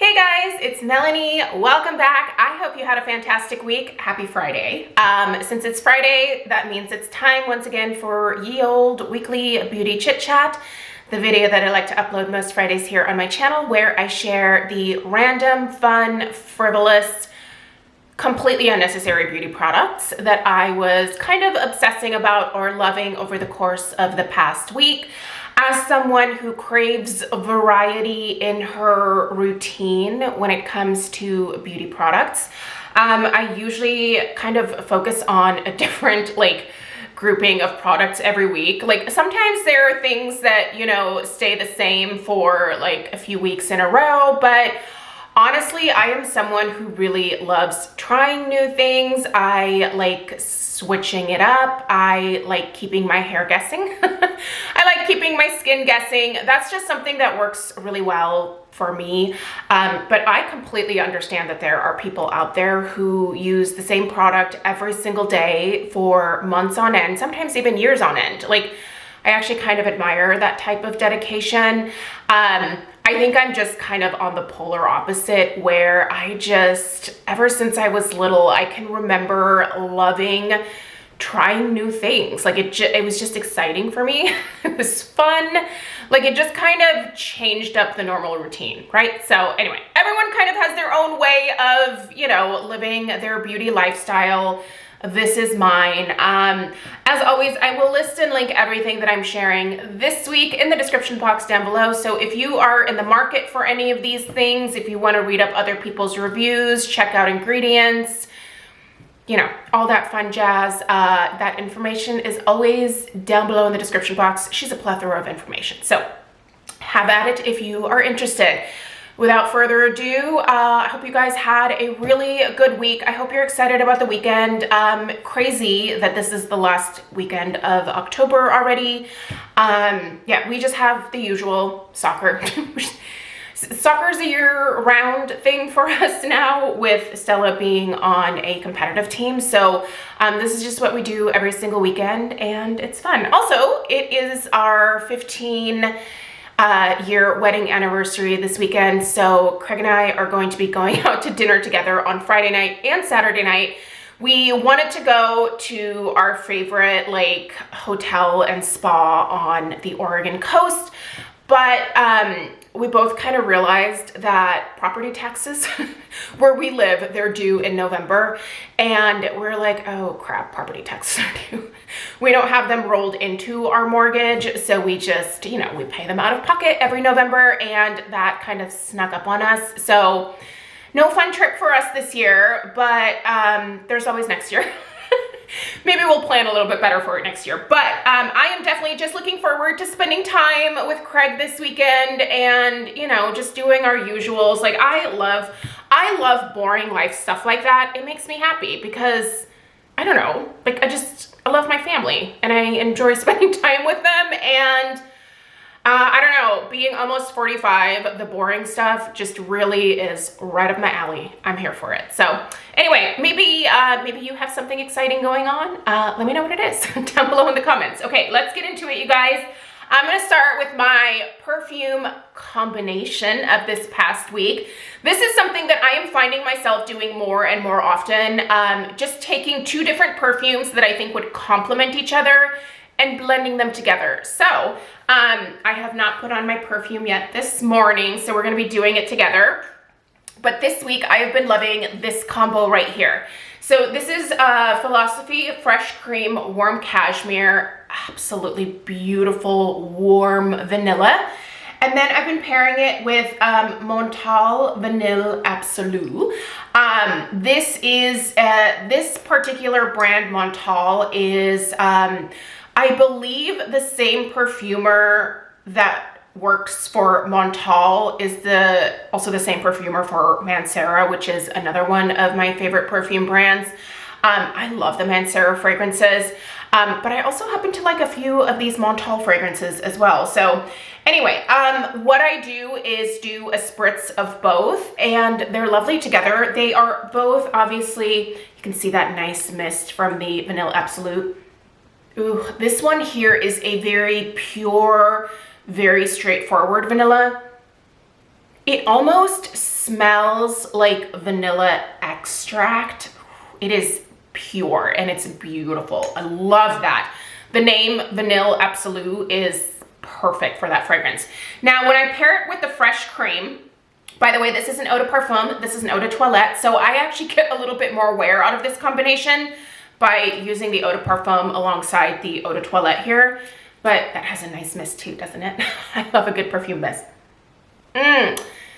Hey guys, it's Melanie. Welcome back. I hope you had a fantastic week. Happy Friday. Since it's Friday, that means it's time once again for ye old weekly beauty chit chat, the video that I like to upload most Fridays here on my channel, where I share the random, fun, frivolous, completely unnecessary beauty products that I was kind of obsessing about or loving over the course of the past week. As someone who craves variety in her routine when it comes to beauty products, I usually kind of focus on a different grouping of products every week. Like sometimes there are things that, you know, stay the same for like a few weeks in a row, but honestly, I am someone who really loves trying new things. I like switching it up. I like keeping my hair guessing. I like keeping my skin guessing. That's just something that works really well for me. But I completely understand that there are people out there who use the same product every single day for months on end, sometimes even years on end. Like, I actually kind of admire that type of dedication. I think I'm just kind of on the polar opposite, where I just, ever since I was little, I can remember loving trying new things. Like it was just exciting for me. It was fun. Like it just kind of changed up the normal routine, right? So anyway, everyone kind of has their own way of, you know, living their beauty lifestyle. This is mine. As always, I will list and link everything that I'm sharing this week in the description box down below. So if you are in the market for any of these things, if you want to read up other people's reviews, check out ingredients, you know, all that fun jazz, that information is always down below in the description box. She's a plethora of information. So have at it if you are interested. Without further ado, I hope you guys had a really good week. I hope you're excited about the weekend. Crazy that this is the last weekend of October already. Yeah, we just have the usual soccer. Soccer's a year-round thing for us now, with Stella being on a competitive team. So this is just what we do every single weekend, and it's fun. Also, it is our 15-year wedding anniversary this weekend, so Craig and I are going to be going out to dinner together on Friday night and Saturday night. We wanted to go to our favorite hotel and spa on the Oregon coast, but we both kind of realized that property taxes where we live, they're due in November, and we're like, oh crap, property taxes are due. We don't have them rolled into our mortgage, so we just, you know, we pay them out of pocket every November, and that kind of snuck up on us. So no fun trip for us this year, but there's always next year. Maybe we'll plan a little bit better for it next year. But I am definitely just looking forward to spending time with Craig this weekend and, you know, just doing our usuals. Like I love boring life stuff like that. It makes me happy because, I don't know, like I love my family and I enjoy spending time with them. And I don't know, being almost 45, the boring stuff just really is right up my alley. I'm here for it. So anyway, maybe you have something exciting going on. Let me know what it is down below in the comments. Okay, let's get into it, you guys. I'm gonna start with my perfume combination of this past week. This is something that I am finding myself doing more and more often. Just taking two different perfumes that I think would complement each other and blending them together. So I have not put on my perfume yet this morning, so we're gonna be doing it together. But this week I have been loving this combo right here. So this is Philosophy Fresh Cream Warm Cashmere, absolutely beautiful warm vanilla. And then I've been pairing it with Montal Vanille Absolu. This particular brand, Montal, is I believe the same perfumer that works for Montal is also the same perfumer for Mancera, which is another one of my favorite perfume brands. I love the Mancera fragrances, but I also happen to like a few of these Montal fragrances as well. So anyway, what I do is do a spritz of both, and they're lovely together. They are both, obviously, you can see that nice mist from the Vanille Absolute. Ooh, this one here is a very pure, very straightforward vanilla. It almost smells like vanilla extract. It is pure and it's beautiful. I love that. The name Vanille Absolute is perfect for that fragrance. Now, when I pair it with the fresh cream, by the way, this is an eau de parfum, this is an eau de toilette, so I actually get a little bit more wear out of this combination by using the eau de parfum alongside the eau de toilette here. But that has a nice mist too, doesn't it? I love a good perfume mist.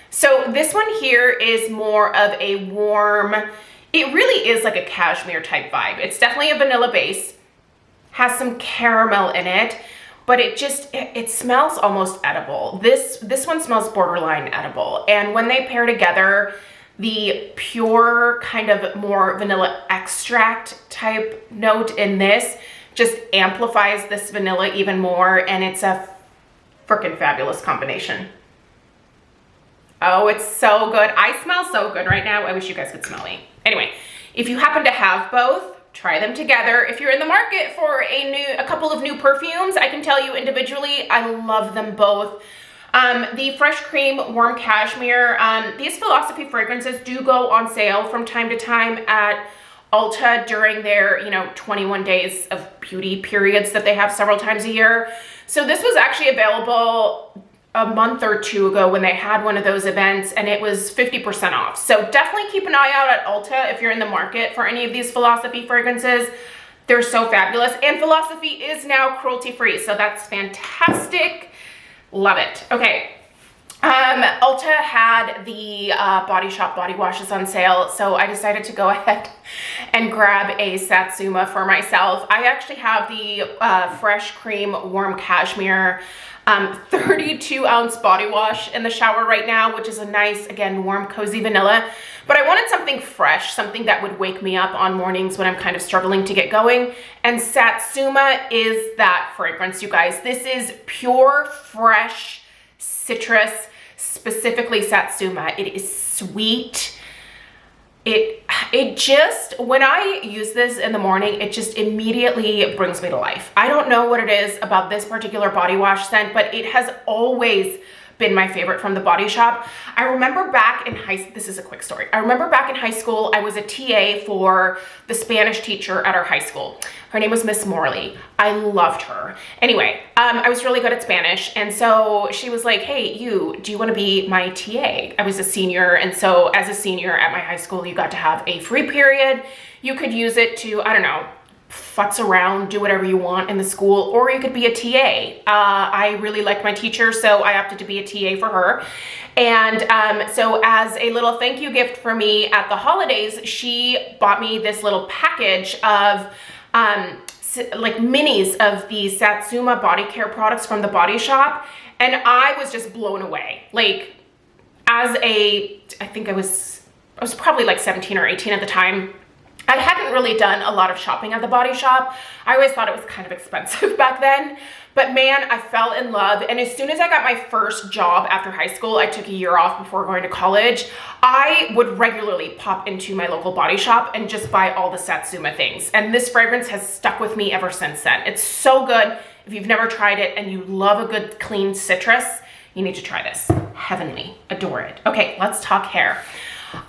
So this one here is more of a warm, it really is like a cashmere type vibe. It's definitely a vanilla base, has some caramel in it, but it smells almost edible. This one smells borderline edible. And when they pair together, the pure kind of more vanilla extract type note in this just amplifies this vanilla even more, and it's a freaking fabulous combination. Oh, it's so good. I smell so good right now. I wish you guys could smell me. Anyway, if you happen to have both, try them together. If you're in the market for a couple of new perfumes, I can tell you individually, I love them both. The Fresh Cream Warm Cashmere, these Philosophy fragrances do go on sale from time to time at Ulta during their, 21 days of beauty periods that they have several times a year. So this was actually available a month or two ago when they had one of those events, and it was 50% off. So definitely keep an eye out at Ulta if you're in the market for any of these Philosophy fragrances. They're so fabulous. And Philosophy is now cruelty-free, so that's fantastic. Love it. Okay. Ulta had the Body Shop body washes on sale, so I decided to go ahead and grab a Satsuma for myself. I actually have the Fresh Cream Warm Cashmere 32-ounce body wash in the shower right now, which is a nice, again, warm, cozy vanilla. But I wanted something fresh, something that would wake me up on mornings when I'm kind of struggling to get going. And Satsuma is that fragrance, you guys. This is pure, fresh citrus, specifically Satsuma. It is sweet. It just, when I use this in the morning, it just immediately brings me to life. I don't know what it is about this particular body wash scent, but it has always been my favorite from the Body Shop. I remember back in this is a quick story. I remember back in high school, I was a TA for the Spanish teacher at our high school. Her name was Miss Morley. I loved her. Anyway, I was really good at Spanish. And so she was like, hey, do you want to be my TA? I was a senior. And so as a senior at my high school, you got to have a free period. You could use it to, I don't know, futz around, do whatever you want in the school, or you could be a TA. I really liked my teacher, so I opted to be a TA for her. And so as a little thank you gift for me at the holidays, she bought me this little package of like minis of the Satsuma body care products from the Body Shop. And I was just blown away. Like, I think I was probably like 17 or 18 at the time. I hadn't really done a lot of shopping at the Body Shop. I always thought it was kind of expensive back then, but man, I fell in love. And as soon as I got my first job after high school, I took a year off before going to college. I would regularly pop into my local Body Shop and just buy all the Satsuma things. And this fragrance has stuck with me ever since then. It's so good. If you've never tried it and you love a good clean citrus, you need to try this. Heavenly. Adore it. Okay, let's talk hair.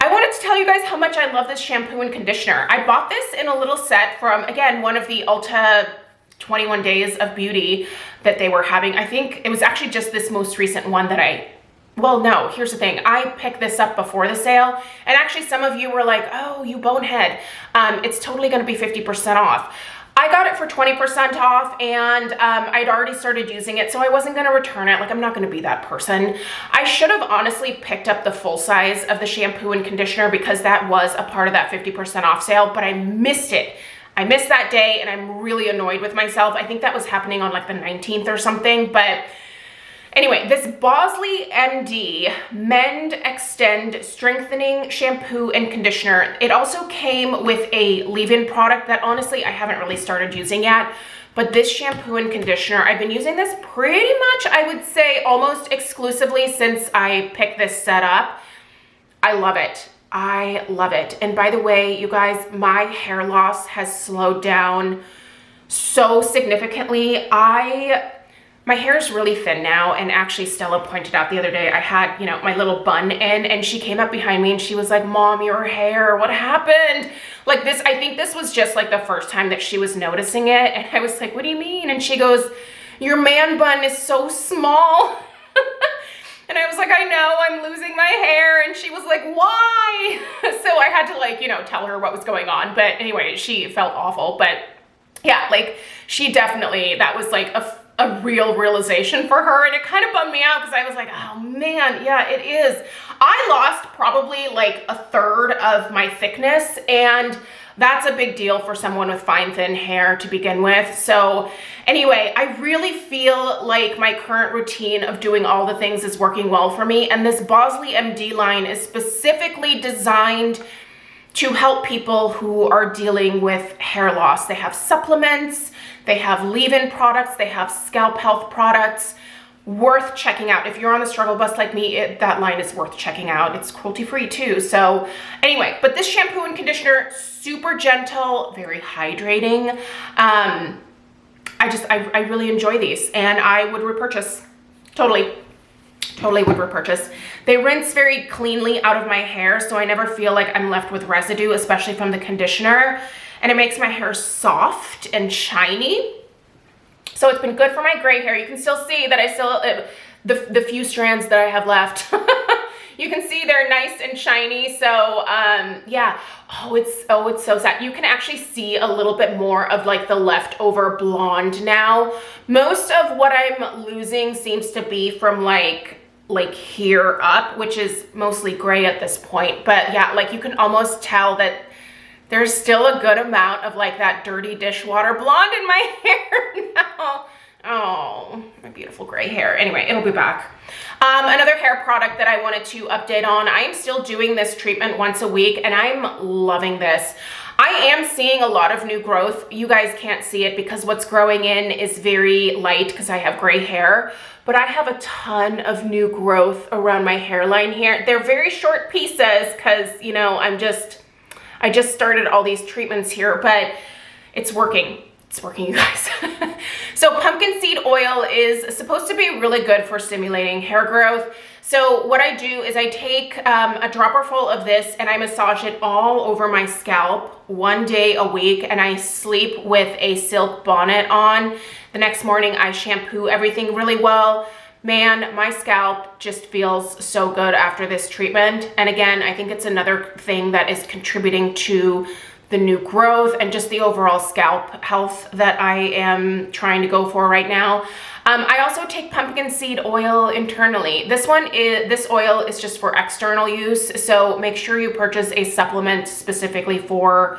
I wanted to tell you guys how much I love this shampoo and conditioner. I bought this in a little set from, again, one of the Ulta 21 Days of Beauty that they were having. I think it was actually just this most recent one that well, no, here's the thing. I picked this up before the sale, and actually some of you were like, oh, you bonehead. It's totally gonna be 50% off. I got it for 20% off, and I'd already started using it, so I wasn't gonna return it. Like, I'm not gonna be that person. I should have honestly picked up the full size of the shampoo and conditioner because that was a part of that 50% off sale, but I missed it. I missed that day, and I'm really annoyed with myself. I think that was happening on like the 19th or something, but anyway, this Bosley MD Mend Extend Strengthening Shampoo and Conditioner. It also came with a leave-in product that honestly I haven't really started using yet, but this shampoo and conditioner, I've been using this pretty much, I would say almost exclusively since I picked this set up. I love it. I love it. And by the way, you guys, my hair loss has slowed down so significantly. my hair is really thin now, and actually Stella pointed out the other day I had, you know, my little bun in, and she came up behind me and she was like, Mom, your hair, what happened? Like this, I think this was just like the first time that she was noticing it, and I was like, what do you mean? And she goes, your man bun is so small. And I was like, I know, I'm losing my hair. And she was like, why? So I had to, like, you know, tell her what was going on. But anyway, she felt awful. But yeah, like she definitely, that was like a real realization for her. And it kind of bummed me out because I was like, oh man, yeah, it is. I lost probably like a third of my thickness, and that's a big deal for someone with fine, thin hair to begin with. So anyway, I really feel like my current routine of doing all the things is working well for me. And this Bosley MD line is specifically designed to help people who are dealing with hair loss. They have supplements, they have leave-in products, they have scalp health products. Worth checking out. If you're on the struggle bus like me, that line is worth checking out. It's cruelty-free too. So anyway, but this shampoo and conditioner, super gentle, very hydrating. I really enjoy these, and I would repurchase. Totally would repurchase. They rinse very cleanly out of my hair, so I never feel like I'm left with residue, especially from the conditioner. And it makes my hair soft and shiny. So it's been good for my gray hair. You can still see that I still, the few strands that I have left, you can see they're nice and shiny. So yeah, oh, it's so sad. You can actually see a little bit more of like the leftover blonde now. Most of what I'm losing seems to be from like here up, which is mostly gray at this point. But yeah, like you can almost tell that there's still a good amount of like that dirty dishwater blonde in my hair now. Oh, my beautiful gray hair. Anyway, it'll be back. Another hair product that I wanted to update on. I am still doing this treatment once a week, and I'm loving this. I am seeing a lot of new growth. You guys can't see it because what's growing in is very light because I have gray hair, but I have a ton of new growth around my hairline here. They're very short pieces because, you know, I just started all these treatments here, but it's working. It's working, you guys. So pumpkin seed oil is supposed to be really good for stimulating hair growth. So what I do is I take a dropper full of this and I massage it all over my scalp 1 day a week, and I sleep with a silk bonnet on. The next morning I shampoo everything really well. Man, my scalp just feels so good after this treatment. And again, I think it's another thing that is contributing to the new growth and just the overall scalp health that I am trying to go for right now. I also take pumpkin seed oil internally. This oil is just for external use. So make sure you purchase a supplement specifically for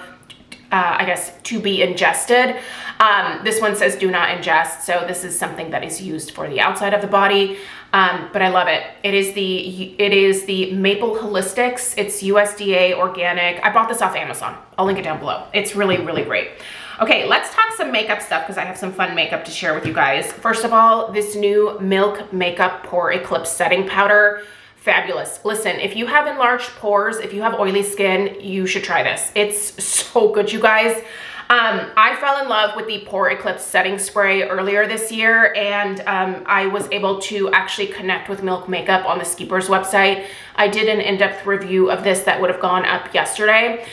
I guess, to be ingested. This one says do not ingest, so this is something that is used for the outside of the body, but I love it. It is the Maple Holistics. It's USDA organic. I bought this off Amazon. I'll link it down below. It's really, really great. Okay, let's talk some makeup stuff because I have some fun makeup to share with you guys. First of all, this new Milk Makeup Pore Eclipse Setting Powder. Fabulous. Listen, if you have enlarged pores, if you have oily skin, you should try this. It's so good, you guys. I fell in love with the Pore Eclipse setting spray earlier this year, and I was able to actually connect with Milk Makeup on the Skeepers website. I did an in-depth review of this that would have gone up yesterday.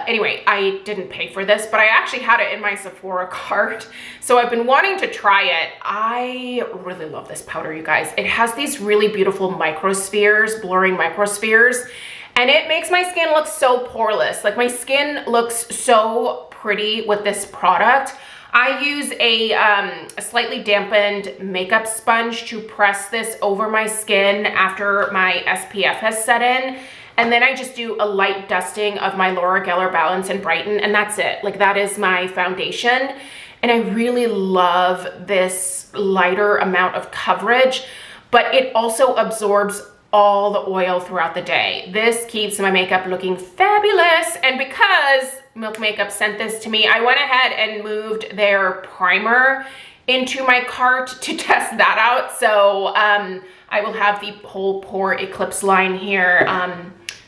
Anyway, I didn't pay for this, but I actually had it in my Sephora cart. So I've been wanting to try it. I really love this powder, you guys. It has these really beautiful microspheres, blurring microspheres, and it makes my skin look so poreless. Like my skin looks so pretty with this product. I use a slightly dampened makeup sponge to press this over my skin after my SPF has set in. And then I just do a light dusting of my Laura Geller Balance and Brighten, and that's it. Like that is my foundation. And I really love this lighter amount of coverage, but it also absorbs all the oil throughout the day. This keeps my makeup looking fabulous. And because Milk Makeup sent this to me, I went ahead and moved their primer into my cart to test that out. So I will have the whole Pore Eclipse line here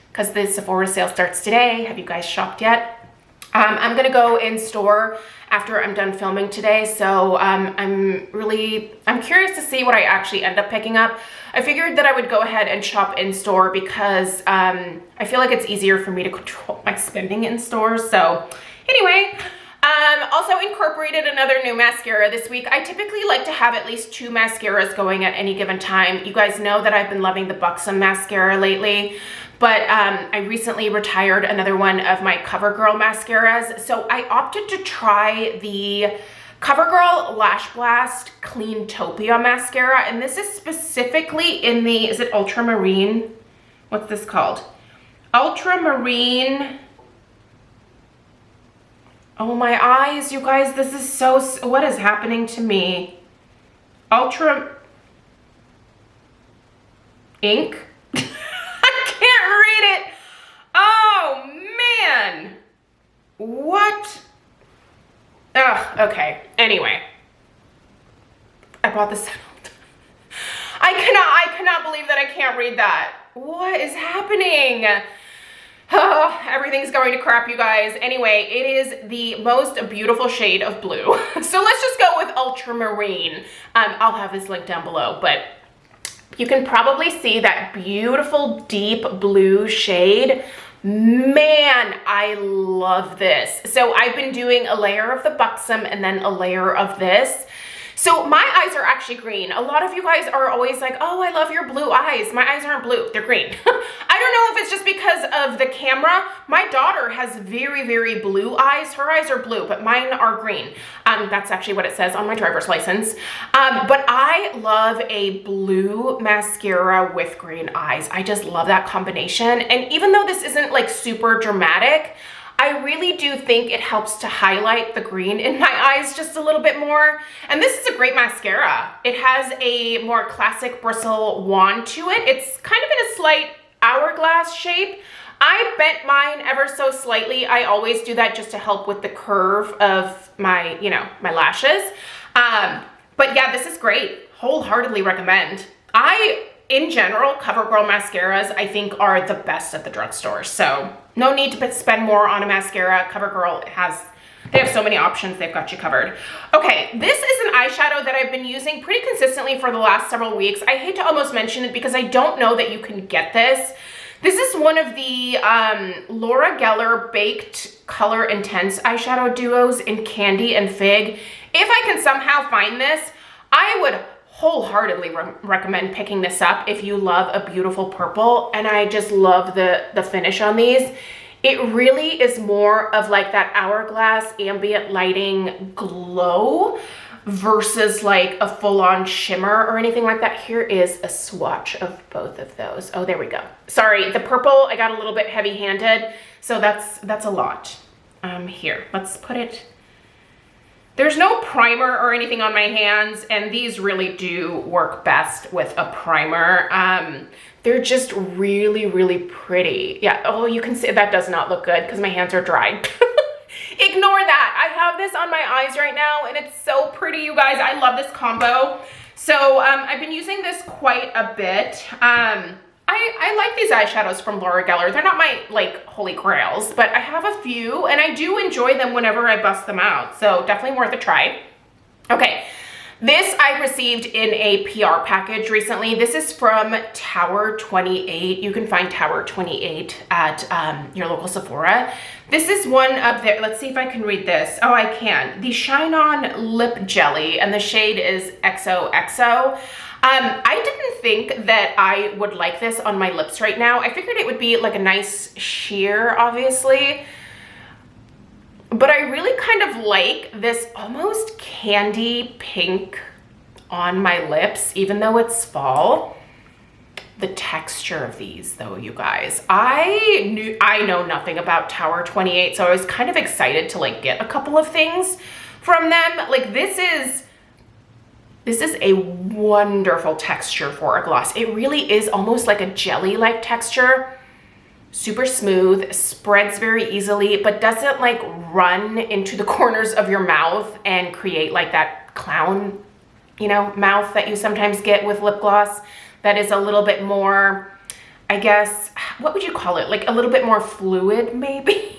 because the Sephora sale starts today. Have you guys shopped yet? I'm gonna go in store after I'm done filming today, so I'm curious to see what I actually end up picking up. I figured that I would go ahead and shop in store because I feel like it's easier for me to control my spending in stores. So anyway, also incorporated another new mascara this week. I typically like to have at least 2 mascaras going at any given time. You guys know that I've been loving the Buxom mascara lately, but I recently retired another one of my CoverGirl mascaras. So I opted to try the CoverGirl Lash Blast Cleantopia mascara, and this is specifically in the, is it Ultramarine? What's this called? Ultramarine. Oh, my eyes, you guys, this is so, what is happening to me? Ultra ink? I can't read it. Oh, man. What? Ugh, okay. Anyway. I bought this. I cannot believe that I can't read that. What is happening? Oh, everything's going to crap, you guys. Anyway, it is the most beautiful shade of blue. So let's just go with ultramarine. I'll have this link down below, but you can probably see that beautiful deep blue shade. Man, I love this. So I've been doing a layer of the Buxom and then a layer of this. So my eyes are actually green. A lot of you guys are always like, oh, I love your blue eyes. My eyes aren't blue, they're green. I don't know if it's just because of the camera. My daughter has very, very blue eyes. Her eyes are blue, but mine are green. That's actually what it says on my driver's license. But I love a blue mascara with green eyes. I just love that combination. And even though this isn't like super dramatic, I really do think it helps to highlight the green in my eyes just a little bit more. And this is a great mascara. It has a more classic bristle wand to it. It's kind of in a slight hourglass shape. I bent mine ever so slightly. I always do that just to help with the curve of my, you know, my lashes. But yeah, this is great. Wholeheartedly recommend. In general, CoverGirl mascaras, I think, are the best at the drugstore. So no need to spend more on a mascara. CoverGirl they have so many options, they've got you covered. Okay, this is an eyeshadow that I've been using pretty consistently for the last several weeks. I hate to almost mention it because I don't know that you can get this. This is one of the Laura Geller Baked Color Intense eyeshadow duos in Candy and Fig. If I can somehow find this, I would wholeheartedly recommend picking this up if you love a beautiful purple, and I just love the finish on these. It really is more of like that hourglass ambient lighting glow versus like a full-on shimmer or anything like that. Here is a swatch of both of those. Oh, there we go. Sorry, the purple, I got a little bit heavy-handed, so that's a lot. Here, let's put it. There's no primer or anything on my hands, and these really do work best with a primer. They're just really, really pretty. Yeah, oh, you can see that does not look good because my hands are dry. Ignore that. I have this on my eyes right now, and it's so pretty, you guys. I love this combo. So I've been using this quite a bit. I like these eyeshadows from Laura Geller. They're not my, like, holy grails, but I have a few, and I do enjoy them whenever I bust them out, so definitely worth a try. Okay, this I received in a PR package recently. This is from Tower 28. You can find Tower 28 at your local Sephora. This is one of their, let's see if I can read this. Oh, I can. The Shine On Lip Jelly, and the shade is XOXO. I didn't think that I would like this on my lips right now. I figured it would be like a nice sheer, obviously. But I really kind of like this almost candy pink on my lips, even though it's fall. The texture of these though, you guys. I know nothing about Tower 28, so I was kind of excited to like get a couple of things from them. Like this is a wonderful texture for a gloss. It really is almost like a jelly-like texture. Super smooth, spreads very easily, but doesn't like run into the corners of your mouth and create like that clown, you know, mouth that you sometimes get with lip gloss. That is a little bit more, I guess, what would you call it? Like a little bit more fluid maybe.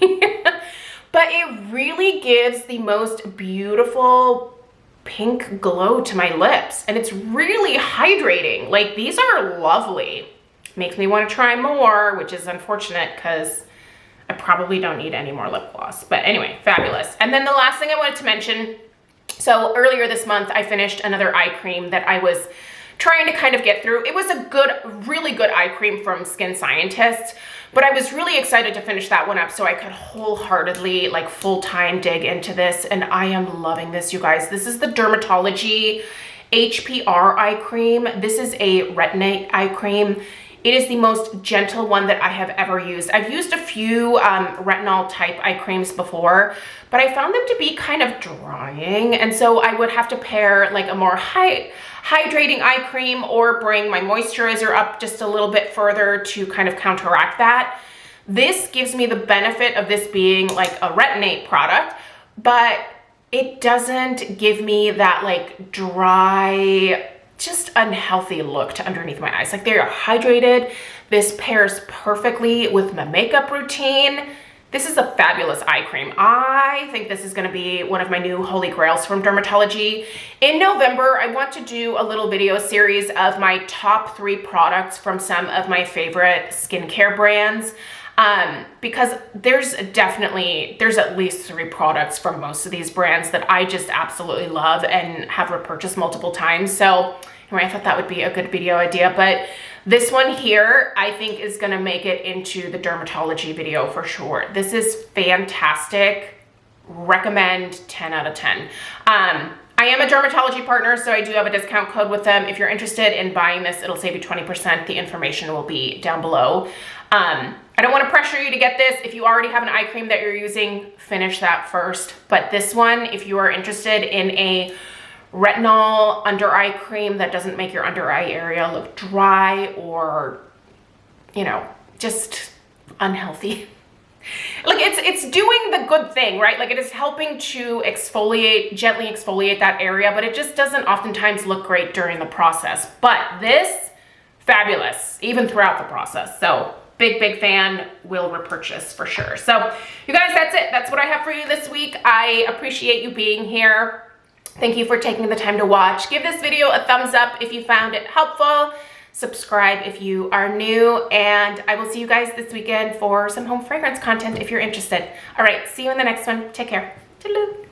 but it really gives the most beautiful pink glow to my lips, and it's really hydrating. Like, these are lovely. Makes me want to try more, which is unfortunate because I probably don't need any more lip gloss. But anyway, fabulous. And then the last thing I wanted to mention, so earlier this month, I finished another eye cream that I was trying to kind of get through. It was a good, really good eye cream from Skin Scientist, but I was really excited to finish that one up so I could wholeheartedly, like, full-time dig into this, and I am loving this, you guys. This is the Dermatology HPR eye cream. This is a retinate eye cream. It is the most gentle one that I have ever used. I've used a few retinol type eye creams before, but I found them to be kind of drying. And so I would have to pair like a more hydrating eye cream or bring my moisturizer up just a little bit further to kind of counteract that. This gives me the benefit of this being like a retinate product, but it doesn't give me that like dry, just unhealthy look to underneath my eyes. Like, they are hydrated. This pairs perfectly with my makeup routine. This is a fabulous eye cream. I think this is gonna be one of my new holy grails from Dermatology. In November, I want to do a little video series of my top 3 products from some of my favorite skincare brands. Because there's at least 3 products from most of these brands that I just absolutely love and have repurchased multiple times. So anyway, I thought that would be a good video idea, but this one here, I think, is gonna make it into the Dermatology video for sure. This is fantastic. Recommend 10 out of 10. I am a Dermatology partner, so I do have a discount code with them. If you're interested in buying this, it'll save you 20%. The information will be down below. I don't want to pressure you to get this. If you already have an eye cream that you're using, finish that first. But this one, if you are interested in a retinol under eye cream that doesn't make your under eye area look dry or, you know, just unhealthy. Like, it's doing the good thing, right? Like, it is helping to exfoliate, gently exfoliate that area, but it just doesn't oftentimes look great during the process. But this, fabulous, even throughout the process. So big fan, will repurchase for sure. So you guys, that's it. That's what I have for you this week. I appreciate you being here. Thank you for taking the time to watch. Give this video a thumbs up if you found it helpful. Subscribe if you are new, and I will see you guys this weekend for some home fragrance content if you're interested. All right, see you in the next one. Take care. Toodaloo.